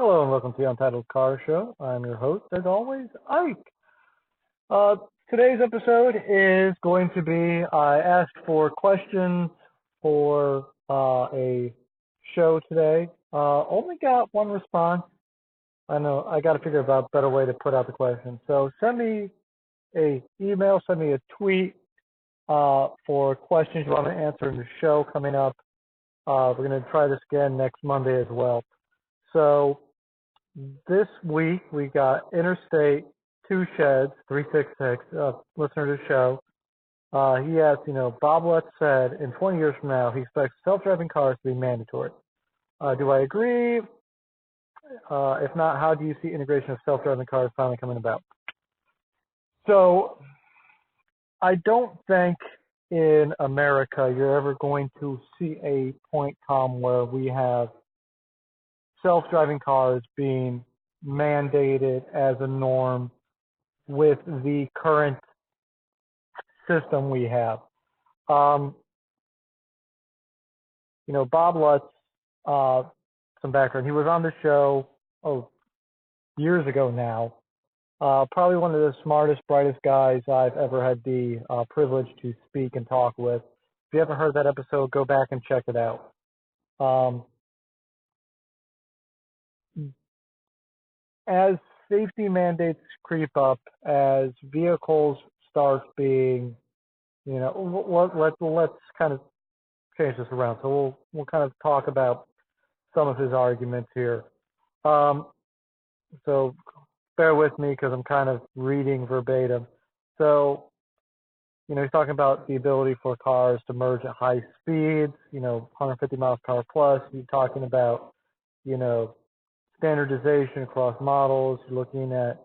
Hello and welcome to the Untitled Car Show. I'm your host, as always, Ike. Uh, Today's episode is going to be I asked for questions for a show today. Only got one response. I know I got to figure out a better way to put out the question. So send me a email, send me a tweet for questions you want to answer in the show coming up. We're going to try this again next Monday as well. So this week we got Interstate Two Sheds 366, listener to the show. He asked, Bob Lutz said in 20 years from now he expects self-driving cars to be mandatory. Do I agree? If not, how do you see integration of self-driving cars finally coming about? So I don't think in America you're ever going to see a point come where we have self-driving cars being mandated as a norm with the current system we have. Bob Lutz, some background. He was on the show, years ago now. Probably one of the smartest, brightest guys I've ever had the privilege to speak and talk with. If you haven't heard that episode, go back and check it out. As safety mandates creep up, as vehicles start being, let's kind of change this around. So we'll kind of talk about some of his arguments here. So bear with me because I'm kind of reading verbatim. So, he's talking about the ability for cars to merge at high speeds, 150 miles per hour plus. He's talking about, standardization across models. You're looking at,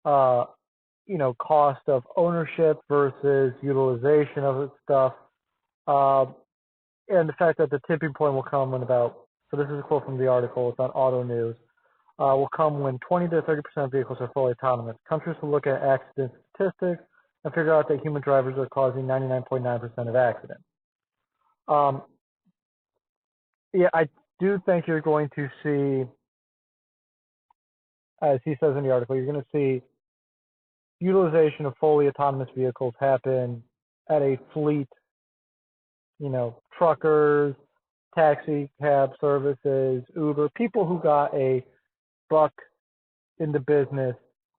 cost of ownership versus utilization of its stuff. And the fact that the tipping point will come when so this is a quote from the article, it's on Auto News, will come when 20 to 30% of vehicles are fully autonomous. Countries will look at accident statistics and figure out that human drivers are causing 99.9% of accidents. I do think you're going to see, as he says in the article, you're going to see utilization of fully autonomous vehicles happen at a fleet, truckers, taxi cab services, Uber, people who got a buck in the business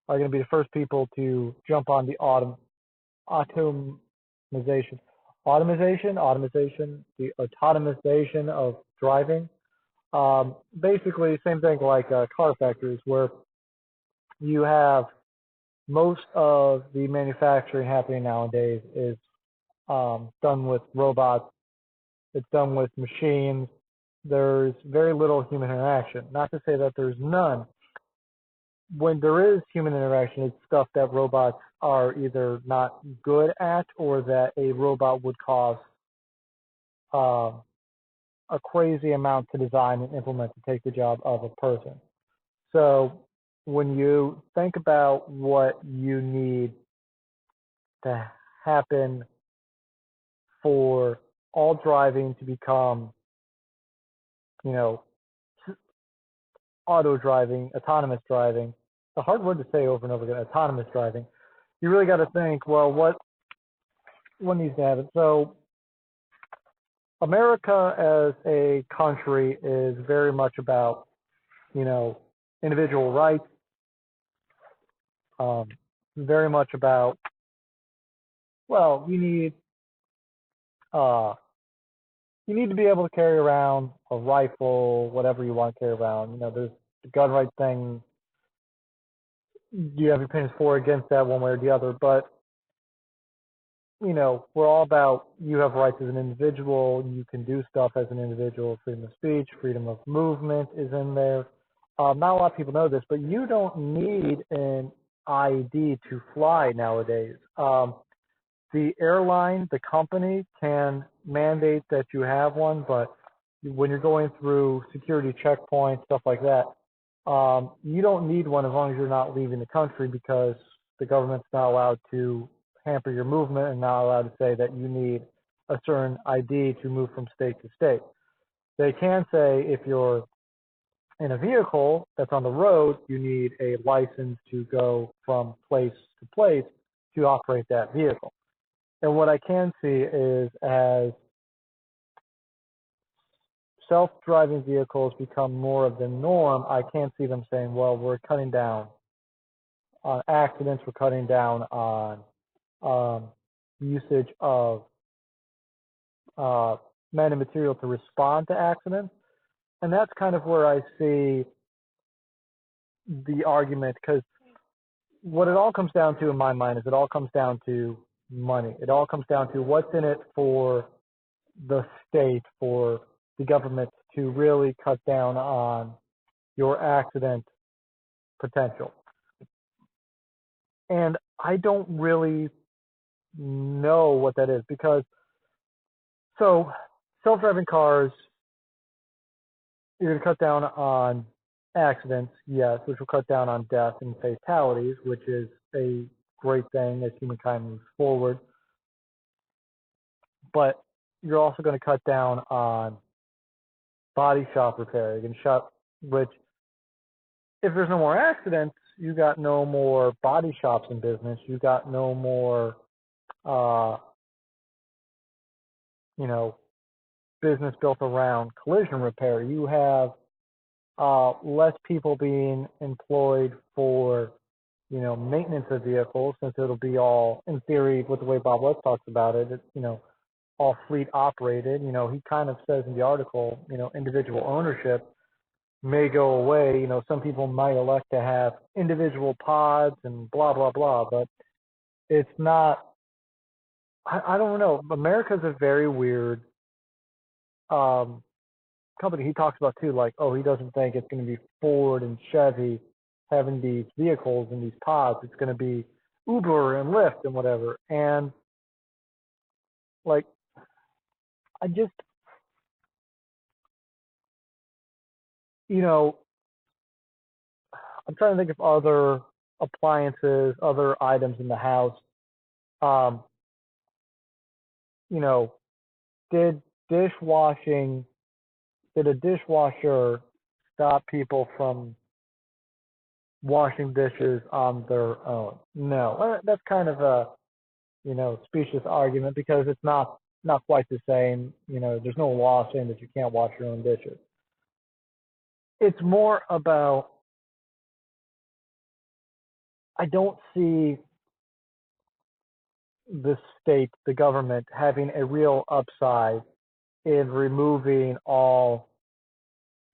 are going to be the first people to jump on the automation, the autonomization of driving. Basically, same thing like car factories, where you have most of the manufacturing happening nowadays is done with robots. It's done with machines. There's very little human interaction. Not to say that there's none. When there is human interaction, it's stuff that robots are either not good at or that a robot would cost a crazy amount to design and implement to take the job of a person. So when you think about what you need to happen for all driving to become, auto driving, autonomous driving, it's a hard word to say over and over again, autonomous driving, you really got to think, well, what needs to happen? So America as a country is very much about, individual rights, very much about, well, you need to be able to carry around a rifle, whatever you want to carry around. There's the gun right thing. You have your opinions for or against that one way or the other, but we're all about you have rights as an individual. You can do stuff as an individual. Freedom of speech, freedom of movement is in there. Not a lot of people know this, but you don't need an ID to fly nowadays. The airline, the company can mandate that you have one, but when you're going through security checkpoints, stuff like that, you don't need one as long as you're not leaving the country, because the government's not allowed to hamper your movement and not allowed to say that you need a certain ID to move from state to state. They can say if you're In a vehicle that's on the road, you need a license to go from place to place to operate that vehicle. And what I can see is as self-driving vehicles become more of the norm, I can see them saying, well, we're cutting down on accidents, we're cutting down on usage of men and material to respond to accidents. And that's kind of where I see the argument, because what it all comes down to in my mind is it all comes down to money. It all comes down to what's in it for the state, for the government to really cut down on your accident potential. And I don't really know what that is, because so self-driving cars, you're going to cut down on accidents, yes, which will cut down on death and fatalities, which is a great thing as humankind moves forward. But you're also going to cut down on body shop repair. Which, if there's no more accidents, you got no more body shops in business. You got no more, business built around collision repair. You have less people being employed for, maintenance of vehicles, since it'll be all, in theory, with the way Bob Lutz talks about it, it's, all fleet operated. He kind of says in the article, individual ownership may go away. Some people might elect to have individual pods and blah, blah, blah, but it's not, I don't know. America's a very weird company. He talks about too, like, he doesn't think it's going to be Ford and Chevy having these vehicles and these pods. It's going to be Uber and Lyft and whatever. And like, I'm trying to think of other appliances, other items in the house. Did a dishwasher stop people from washing dishes on their own? No. That's kind of a, specious argument, because it's not quite the same. There's no law saying that you can't wash your own dishes. It's more about, I don't see the state, the government, having a real upside in removing all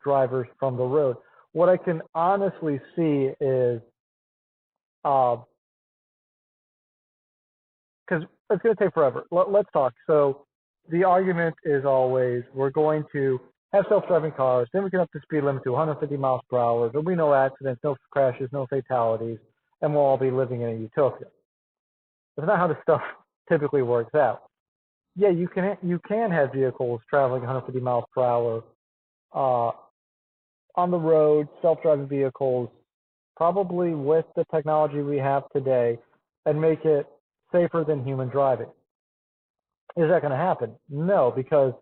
drivers from the road. What I can honestly see is, because it's going to take forever. Let's talk. So the argument is always, we're going to have self-driving cars, then we can up the speed limit to 150 miles per hour. There'll be no accidents, no crashes, no fatalities, and we'll all be living in a utopia. That's not how this stuff typically works out. Yeah, you can have vehicles traveling 150 miles per hour on the road, self-driving vehicles, probably with the technology we have today, and make it safer than human driving. Is that going to happen? No, because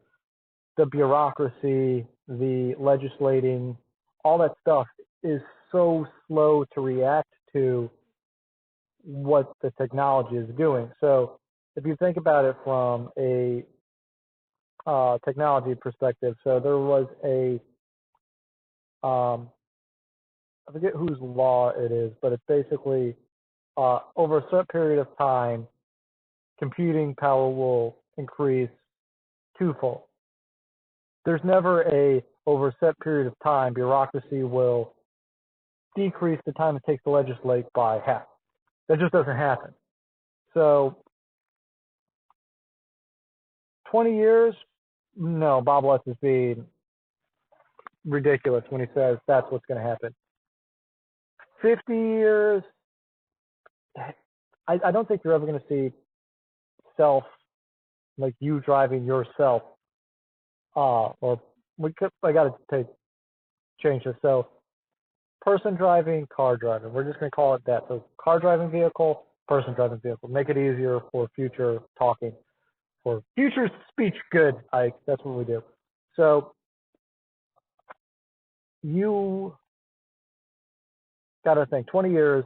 the bureaucracy, the legislating, all that stuff is so slow to react to what the technology is doing. So if you think about it from a technology perspective, so there was I forget whose law it is, but it's basically over a certain period of time, computing power will increase twofold. There's never over a set period of time, bureaucracy will decrease the time it takes to legislate by half. That just doesn't happen. So 20 years, no, Bob Lutz is being ridiculous when he says that's what's going to happen. 50 years, I don't think you're ever going to see like you driving yourself. I got to change this. So person driving, car driving. We're just going to call it that. So car driving vehicle, person driving vehicle. Make it easier for future talking, for future speech. Good, Ike. That's what we do. So you got to think 20 years,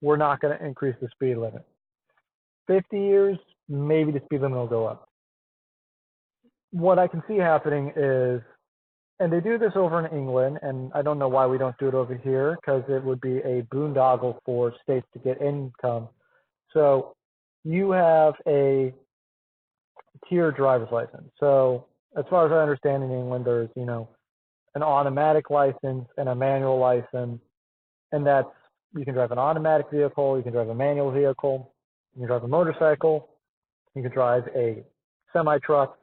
we're not going to increase the speed limit. 50 years, maybe the speed limit will go up. What I can see happening is, and they do this over in England, and I don't know why we don't do it over here, because it would be a boondoggle for states to get income. So you have a tier driver's license. So as far as I understand in England, there's, an automatic license and a manual license, and that's, you can drive an automatic vehicle, you can drive a manual vehicle, you can drive a motorcycle, you can drive a semi-truck.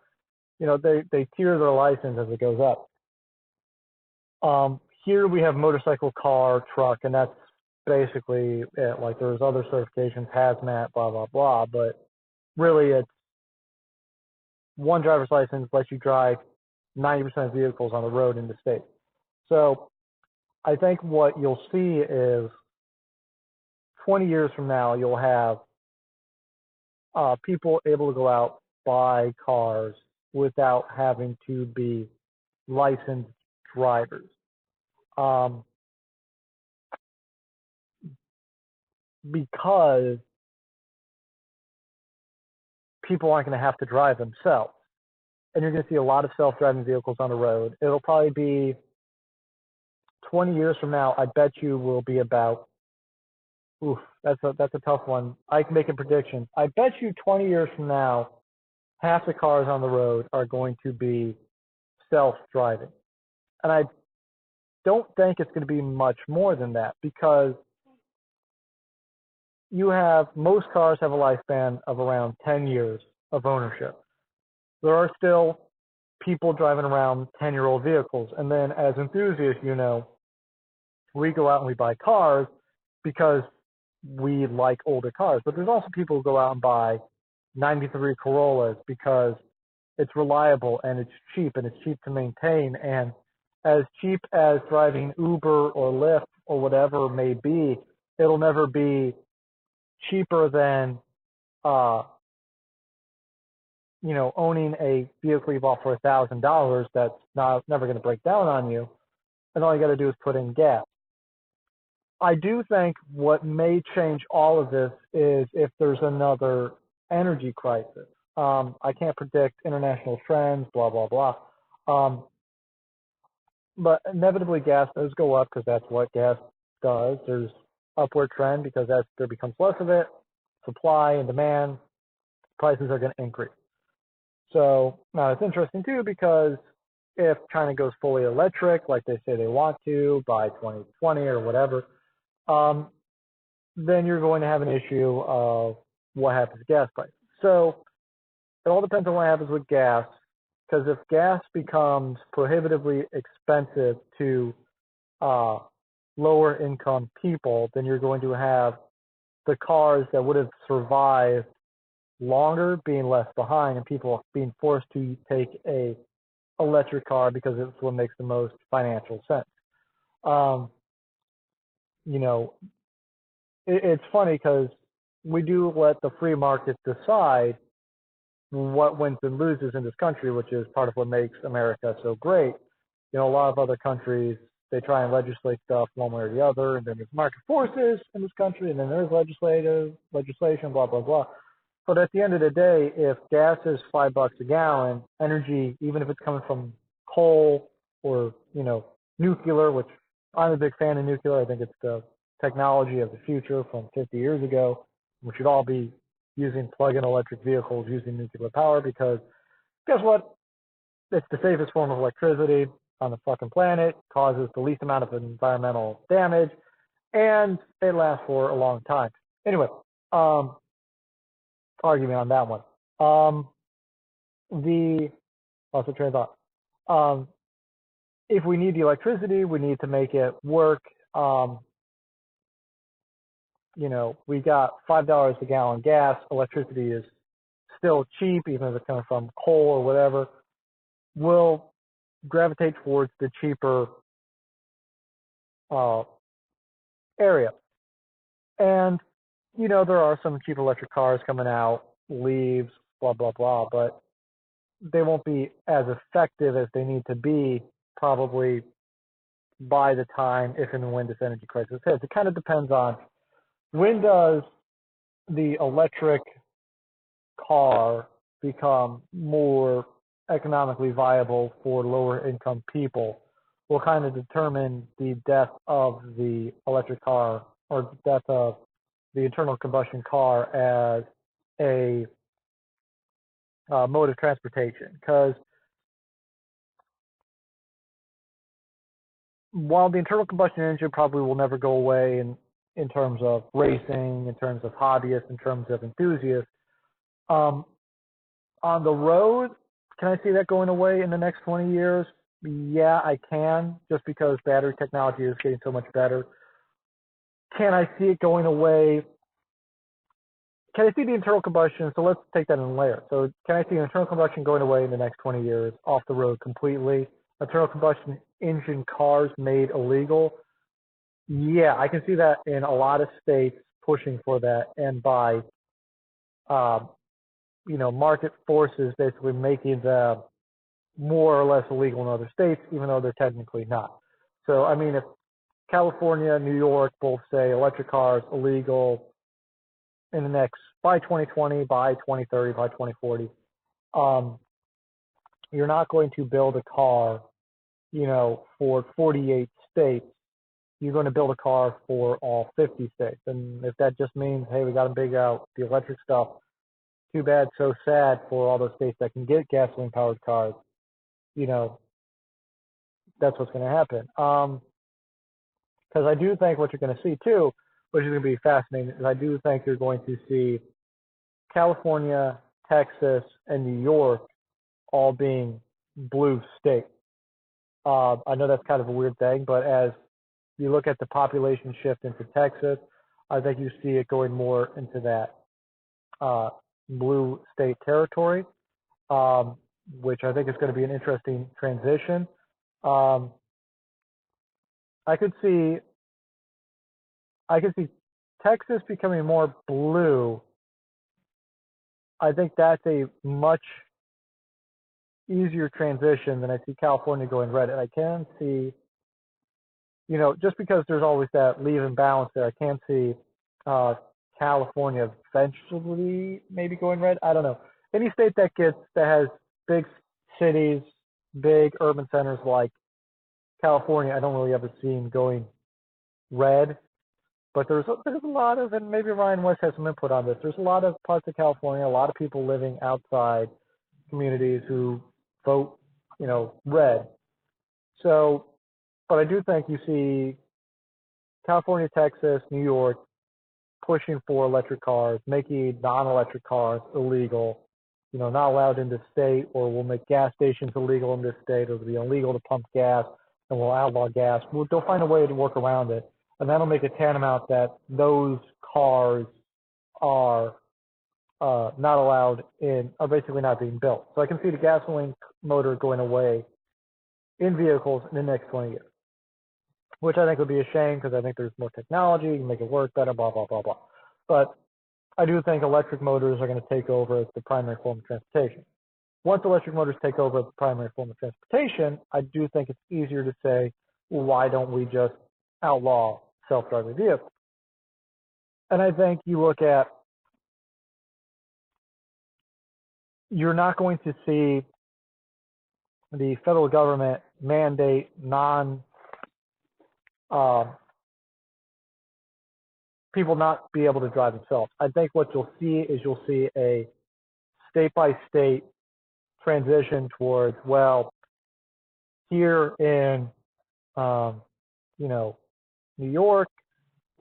They tier their license as it goes up. Here we have motorcycle, car, truck, and that's basically it. Like there's other certifications, hazmat, blah, blah, blah, but really it's one driver's license lets you drive 90% of vehicles on the road in the state. So I think what you'll see is 20 years from now, you'll have people able to go out, buy cars without having to be licensed drivers. Because people aren't going to have to drive themselves. And you're going to see a lot of self-driving vehicles on the road. It'll probably be 20 years from now, I bet you will be about, that's a tough one. I can make a prediction. I bet you 20 years from now, half the cars on the road are going to be self-driving. And I don't think it's going to be much more than that, because most cars have a lifespan of around 10 years of ownership. There are still people driving around 10-year-old vehicles. And then as enthusiasts, we go out and we buy cars because we like older cars. But there's also people who go out and buy 93 Corollas because it's reliable and it's cheap to maintain. And as cheap as driving Uber or Lyft or whatever may be, it'll never be cheaper than owning a vehicle you bought for $1,000 that's never going to break down on you, and all you got to do is put in gas. I do think what may change all of this is if there's another energy crisis. I can't predict international trends, blah, blah, blah. But inevitably gas does go up because that's what gas does. There's upward trend because as there becomes less of it, supply and demand, prices are going to increase. So now it's interesting too, because if China goes fully electric, like they say they want to by 2020 or whatever, then you're going to have an issue of what happens to gas prices. So it all depends on what happens with gas, because if gas becomes prohibitively expensive to lower income people, then you're going to have the cars that would have survived longer being left behind and people being forced to take a electric car because it's what makes the most financial sense. It's funny because we do let the free market decide what wins and loses in this country, which is part of what makes America so great. A lot of other countries, they try and legislate stuff one way or the other, and then there's market forces in this country, and then there's legislation, blah, blah, blah. But at the end of the day, if gas is $5 a gallon, energy, even if it's coming from coal or, nuclear, which I'm a big fan of nuclear. I think it's the technology of the future from 50 years ago. We should all be using plug-in electric vehicles using nuclear power because guess what? It's the safest form of electricity on the fucking planet, causes the least amount of environmental damage, and it lasts for a long time. Anyway, argument on that one. Also train of thought. If we need the electricity, we need to make it work. We got $5 a gallon gas. Electricity is still cheap, even if it's coming from coal or whatever. We'll gravitate towards the cheaper area. And, there are some cheap electric cars coming out, Leaves, blah, blah, blah, but they won't be as effective as they need to be probably by the time, if and when this energy crisis hits. It kind of depends on when does the electric car become more economically viable for lower income people will kind of determine the death of the electric car or death of the internal combustion car as a mode of transportation. Because while the internal combustion engine probably will never go away in terms of racing, in terms of hobbyists, in terms of enthusiasts, on the road, can I see that going away in the next 20 years? Yeah, I can, just because battery technology is getting so much better. Can I see it going away? Can I see the internal combustion? So let's take that in layer. So can I see internal combustion going away in the next 20 years off the road completely? Internal combustion engine cars made illegal? Yeah, I can see that in a lot of states pushing for that, and by market forces basically making them more or less illegal in other states, even though they're technically not. So, I mean, if California, New York both say electric cars illegal in the next, by 2020, by 2030, by 2040, you're not going to build a car, for 48 states. You're going to build a car for all 50 states. And if that just means, hey, we got to big out the electric stuff, too bad, so sad for all those states that can get gasoline powered cars. That's what's going to happen. Because I do think what you're going to see too, which is going to be fascinating, is I do think you're going to see California, Texas, and New York all being blue states. I know that's kind of a weird thing, but as you look at the population shift into Texas, I think you see it going more into that blue state territory, which I think is going to be an interesting transition. I could see Texas becoming more blue. I think that's a much easier transition than I see California going red. And I can see, just because there's always that leave and balance there, I can see California eventually maybe going red. I don't know. Any state that has big cities, big urban centers like California, I don't really ever see them going red. But there's a lot of, and maybe Ryan West has some input on this, there's a lot of parts of California, a lot of people living outside communities who vote, red. So, but I do think you see California, Texas, New York pushing for electric cars, making non-electric cars illegal, not allowed in the state, or we'll make gas stations illegal in this state, or it'll be illegal to pump gas, and we'll outlaw gas. They'll find a way to work around it. And that'll make it tantamount that those cars are not allowed are basically not being built. So I can see the gasoline motor going away in vehicles in the next 20 years, which I think would be a shame because I think there's more technology, you can make it work better, blah, blah, blah, blah. But I do think electric motors are going to take over as the primary form of transportation. Once electric motors take over as the primary form of transportation, I do think it's easier to say, well, why don't we just outlaw self-driving vehicles? And I think you look at, you're not going to see the federal government mandate people not be able to drive themselves. I think what you'll see a state-by-state transition towards, well, here in, New York,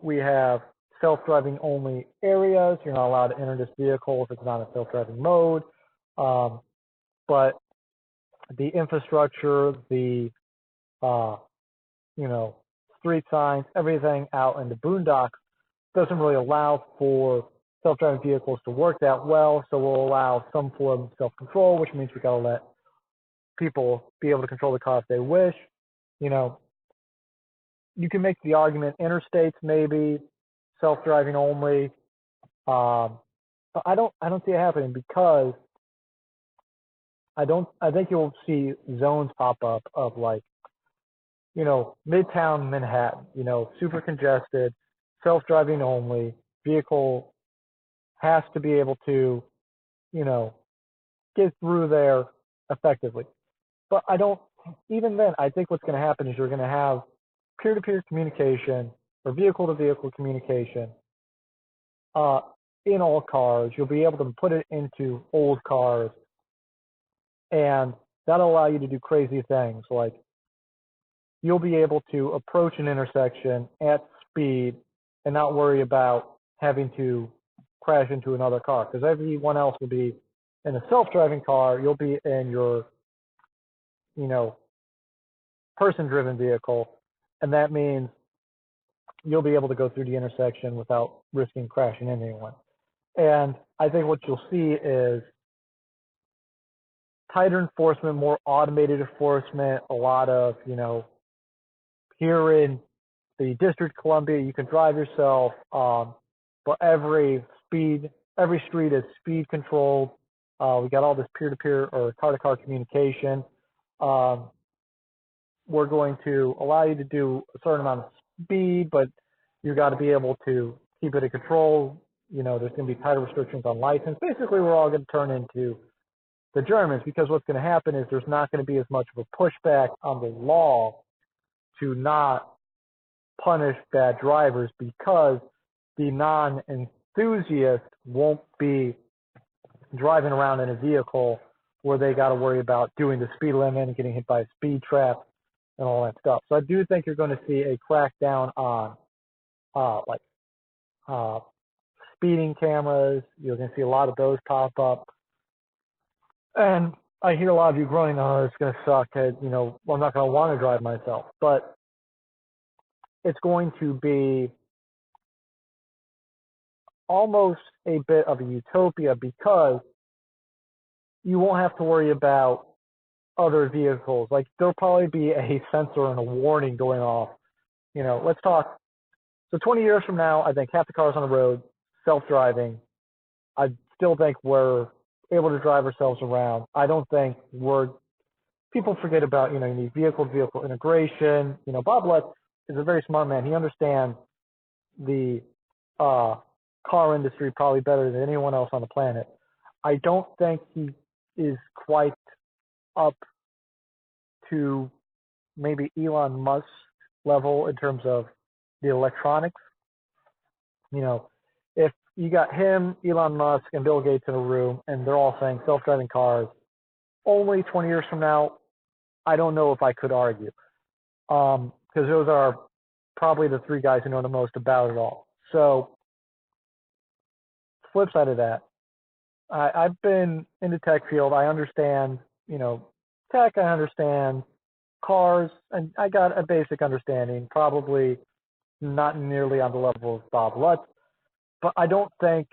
we have self-driving only areas. You're not allowed to enter this vehicle if it's not a self-driving mode. But the infrastructure, the, street signs, everything out in the boondocks doesn't really allow for self-driving vehicles to work that well. So we'll allow some form of self-control, which means we got to let people be able to control the car if they wish. You can make the argument interstates maybe self-driving only. But I don't see it happening because I think you'll see zones pop up of like Midtown Manhattan, super congested, self-driving only, vehicle has to be able to, you know, get through there effectively. But even then, I think what's going to happen is you're going to have peer-to-peer communication or vehicle-to-vehicle communication uh, in all cars. You'll be able to put it into old cars, and that'll allow you to do crazy things like you'll be able to approach an intersection at speed and not worry about having to crash into another car because everyone else will be in a self-driving car. You'll be in your, you know, person-driven vehicle, and that means you'll be able to go through the intersection without risking crashing into anyone. And I think what you'll see is tighter enforcement, more automated enforcement, a lot of, here in the District of Columbia, you can drive yourself, but every street is speed controlled. We got all this peer-to-peer or car-to-car communication. We're going to allow you to do a certain amount of speed, but you got to be able to keep it in control. There's going to be tighter restrictions on license. Basically, we're all going to turn into the Germans because what's going to happen is there's not going to be as much of a pushback on the law to not punish bad drivers because the non-enthusiast won't be driving around in a vehicle where they got to worry about doing the speed limit and getting hit by a speed trap and all that stuff. So I do think you're going to see a crackdown on speeding cameras. You're going to see a lot of those pop up. And I hear a lot of you groaning, oh, it's going to suck. Well, I'm not going to want to drive myself. But it's going to be almost a bit of a utopia because you won't have to worry about other vehicles. Like there'll probably be a sensor and a warning going off. Let's talk. So 20 years from now, I think half the cars on the road, self-driving. I still think we're able to drive ourselves around. I don't think people forget about, you need vehicle-to-vehicle integration. Bob Lutz is a very smart man. He understands the car industry probably better than anyone else on the planet. I don't think he is quite up to maybe Elon Musk's level in terms of the electronics. If you got him, Elon Musk, and Bill Gates in a room, and they're all saying self-driving cars, only 20 years from now, I don't know if I could argue. Because those are probably the three guys who know the most about it all. So, flip side of that, I've been in the tech field. I understand, tech. I understand cars, and I got a basic understanding, probably not nearly on the level of Bob Lutz, but I don't think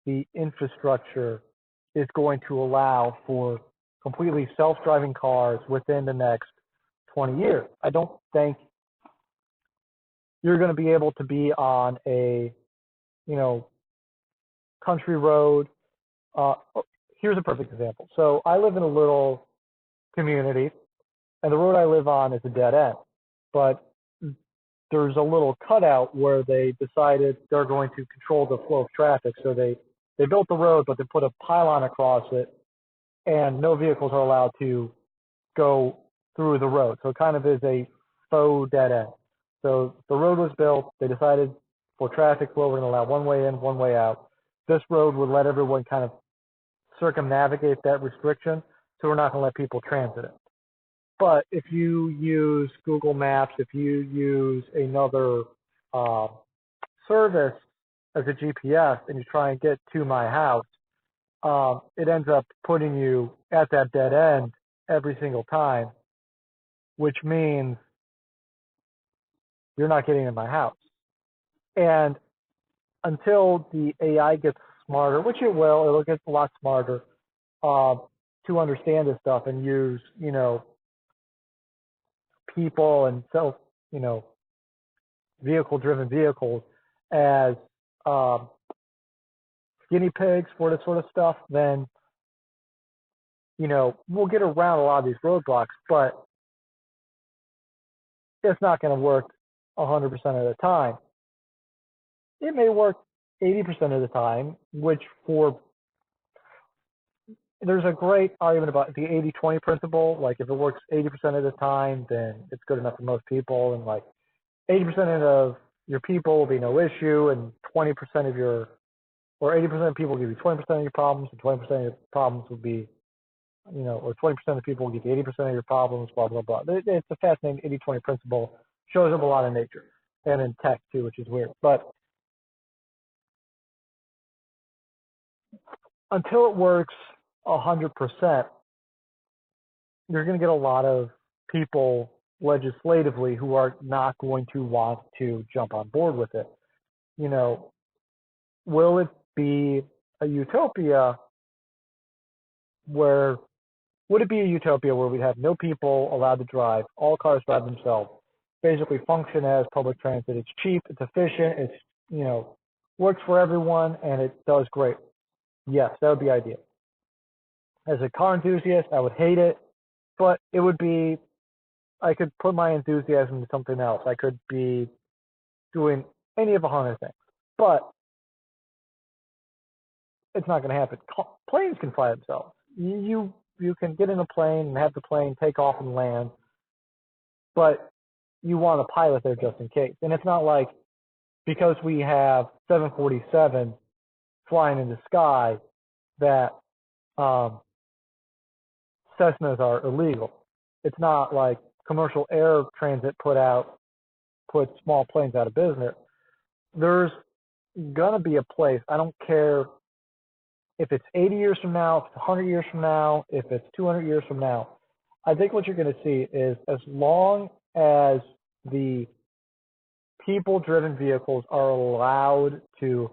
the infrastructure is going to allow for completely self-driving cars within the next 20 years. I don't think you're going to be able to be on a, country road. Here's a perfect example. So I live in a little community, and the road I live on is a dead end. But there's a little cutout where they decided they're going to control the flow of traffic. So they built the road, but they put a pylon across it, and no vehicles are allowed to go through the road. So it kind of is a faux dead end. So the road was built. They decided for traffic flow, we're going to allow one way in, one way out. This road would let everyone kind of circumnavigate that restriction, so we're not going to let people transit it. But if you use Google Maps, if you use another service as a GPS and you try and get to my house, it ends up putting you at that dead end every single time, which means you're not getting in my house. And until the AI gets smarter, which it'll get a lot smarter to understand this stuff and use, people and vehicle-driven vehicles as guinea pigs for this sort of stuff, then, we'll get around a lot of these roadblocks, but it's not going to work 100% of the time. It may work 80% of the time, which there's a great argument about the 80-20 principle. Like if it works 80% of the time, then it's good enough for most people. And like 80% of your people will be no issue, and 20% of or 80% of people will give you 20% of your problems, and 20% of your problems will be, or 20% of people will give you 80% of your problems, blah, blah, blah. It's a fascinating 80-20 principle. Shows up a lot in nature and in tech too, which is weird. But until it works 100%, you're going to get a lot of people legislatively who are not going to want to jump on board with it. Will it be a utopia where, would it be a utopia where we'd have no people allowed to drive, all cars drive themselves, basically function as public transit? It's cheap, it's efficient, it's, works for everyone, and it does great. Yes, that would be ideal. As a car enthusiast, I would hate it, but it would be, I could put my enthusiasm into something else. I could be doing any of 100 things, but it's not going to happen. Planes can fly themselves. You can get in a plane and have the plane take off and land, but you want a pilot there just in case. And it's not like because we have 747 flying in the sky that Cessnas are illegal. It's not like commercial air transit put small planes out of business. There's gonna be a place. I don't care if it's 80 years from now, if it's 100 years from now, if it's 200 years from now. I think what you're going to see is as long as the people-driven vehicles are allowed to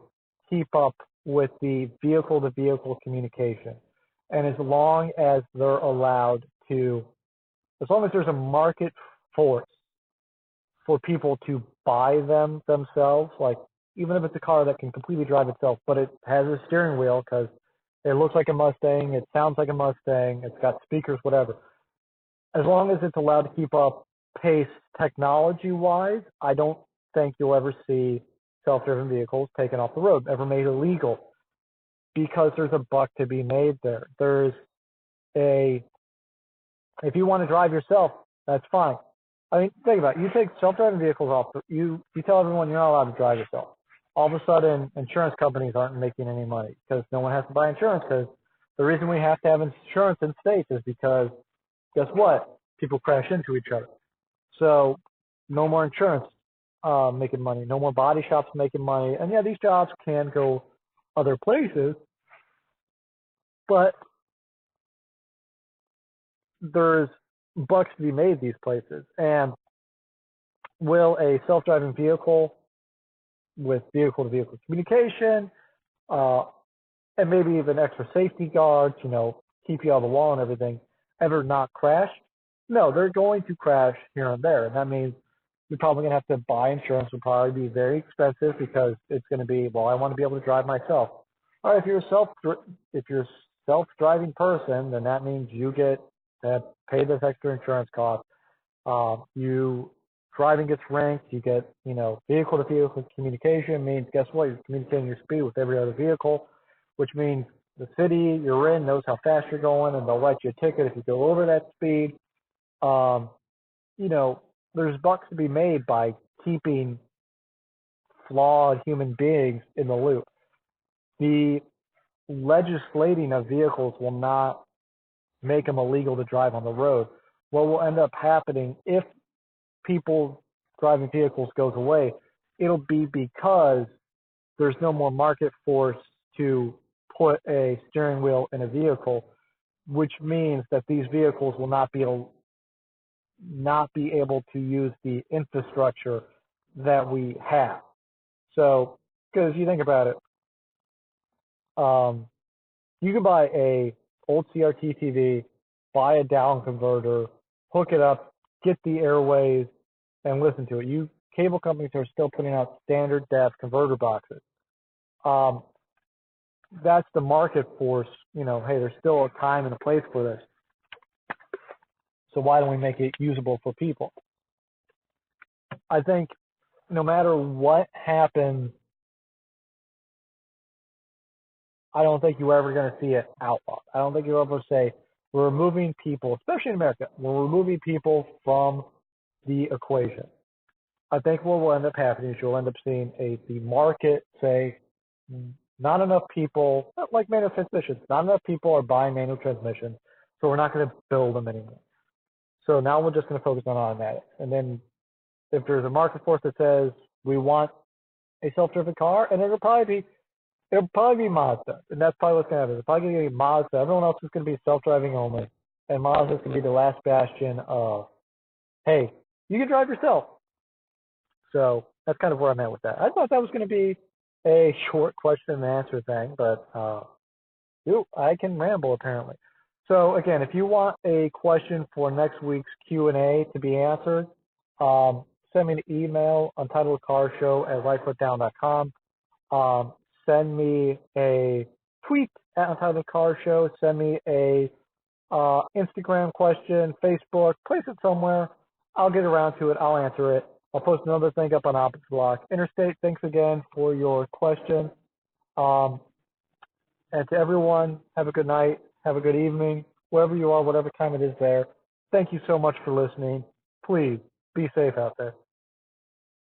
keep up with the vehicle-to-vehicle communication, and as long as they're allowed to, as long as there's a market force for people to buy them themselves, like even if it's a car that can completely drive itself, but it has a steering wheel because it looks like a Mustang, it sounds like a Mustang, it's got speakers, whatever. As long as it's allowed to keep up pace technology-wise, I don't think you'll ever see self-driven vehicles taken off the road, ever made illegal, because there's a buck to be made there. If you want to drive yourself, that's fine. I mean, think about it. You take self-driving vehicles off, you tell everyone you're not allowed to drive yourself. All of a sudden, insurance companies aren't making any money because no one has to buy insurance, because the reason we have to have insurance in states is because, guess what? People crash into each other. So no more insurance making money, no more body shops making money. And yeah, these jobs can go other places, but there's bucks to be made these places. And will a self-driving vehicle with vehicle-to-vehicle communication, and maybe even extra safety guards, keep you on the wall and everything, ever not crash? No, they're going to crash here and there. And that means you're probably going to have to buy insurance. Will probably be very expensive because it's going to be, well, I want to be able to drive myself. All right, if you're a self-driving person, then that means you get to pay this extra insurance cost. Driving gets ranked. You get, vehicle-to-vehicle communication means, guess what? You're communicating your speed with every other vehicle, which means the city you're in knows how fast you're going, and they'll write you a ticket if you go over that speed. There's bucks to be made by keeping flawed human beings in the loop. The legislating of vehicles will not make them illegal to drive on the road. What will end up happening if people driving vehicles goes away, it'll be because there's no more market force to put a steering wheel in a vehicle, which means that these vehicles will not be able to use the infrastructure that we have. So, because you think about it, you can buy a old CRT TV, buy a down converter, hook it up, get the airways, and listen to it. Cable companies are still putting out standard def converter boxes. that's the market force. Hey, there's still a time and a place for this. So why don't we make it usable for people? I think no matter what happens, I don't think you're ever going to see it outlawed. I don't think you'll ever say, we're removing people, especially in America, we're removing people from the equation. I think what will end up happening is you'll end up seeing the market say, not enough people, like manual transmissions, not enough people are buying manual transmissions, so we're not going to build them anymore. So now we're just going to focus on automatic. And then if there's a market force that says we want a self-driven car, and it'll probably be Mazda, and that's probably what's going to happen. It's probably going to be Mazda. Everyone else is going to be self-driving only, and Mazda is going to be the last bastion of, hey, you can drive yourself. So that's kind of where I'm at with that. I thought that was going to be a short question and answer thing, but I can ramble apparently. So again, if you want a question for next week's Q&A to be answered, send me an email, untitledcarshow@lightfootdown.com. Send me a tweet at Untitled Car Show. Send me a Instagram question, Facebook, place it somewhere. I'll get around to it. I'll answer it. I'll post another thing up on Optics Block. Interstate, thanks again for your question. And to everyone, have a good night. Have a good evening. Wherever you are, whatever time it is there. Thank you so much for listening. Please be safe out there.